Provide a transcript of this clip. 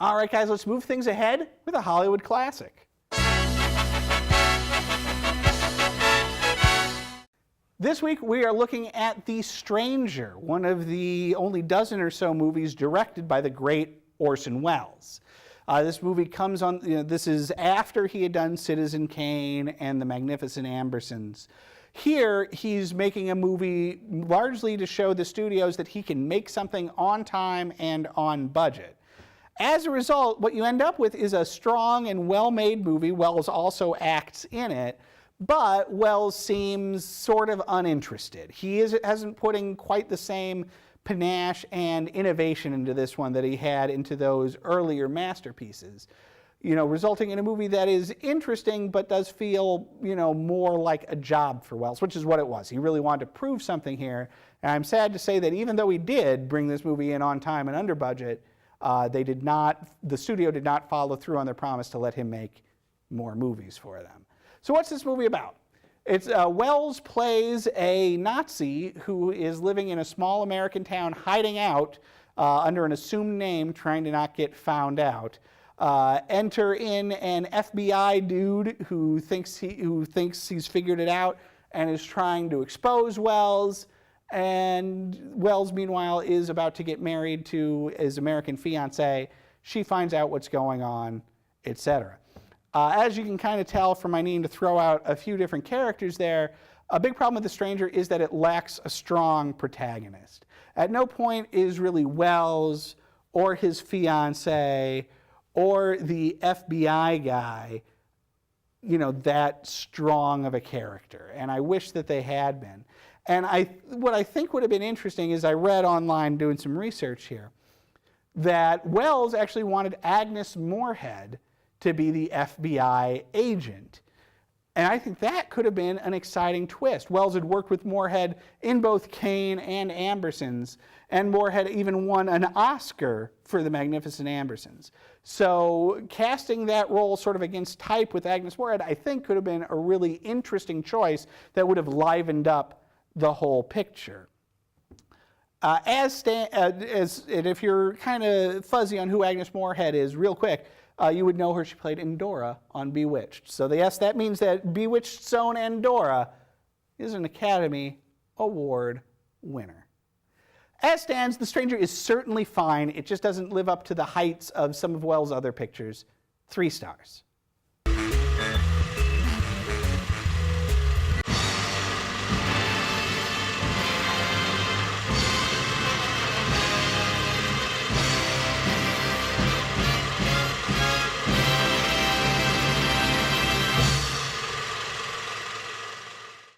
All right, guys, let's move things ahead with a Hollywood classic. This week, we are looking at The Stranger, one of the only dozen or so movies directed by the great Orson Welles. This movie comes on, this is after he had done Citizen Kane and The Magnificent Ambersons. Here, he's making a movie largely to show the studios that he can make something on time and on budget. As a result, what you end up with is a strong and well-made movie. Welles also acts in it, but Welles seems sort of uninterested. He hasn't putting quite the same panache and innovation into this one that he had into those earlier masterpieces, resulting in a movie that is interesting but does feel, more like a job for Welles, which is what it was. He really wanted to prove something here, and I'm sad to say that even though he did bring this movie in on time and under budget, the studio did not follow through on their promise to let him make more movies for them. So what's this movie about? Welles plays a Nazi who is living in a small American town, hiding out under an assumed name, trying to not get found out. Enter in an FBI dude who thinks he's figured it out and is trying to expose Welles. And Welles, meanwhile, is about to get married to his American fiancée. She finds out what's going on, etc. As you can kind of tell from my needing to throw out a few different characters there, a big problem with The Stranger is that it lacks a strong protagonist. At no point is really Welles or his fiancée or the FBI guy, that strong of a character. And I wish that they had been. And what I think would have been interesting is I read online doing some research here that Welles actually wanted Agnes Moorehead to be the FBI agent. And I think that could have been an exciting twist. Welles had worked with Moorehead in both Kane and Ambersons, and Moorehead even won an Oscar for The Magnificent Ambersons. So casting that role sort of against type with Agnes Moorehead, I think could have been a really interesting choice that would have livened up the whole picture. If you're kind of fuzzy on who Agnes Moorehead is, real quick, you would know her. She played Endora on Bewitched. So yes, that means that Bewitched's own Endora is an Academy Award winner. As stands, The Stranger is certainly fine. It just doesn't live up to the heights of some of Welles' other pictures. 3 stars.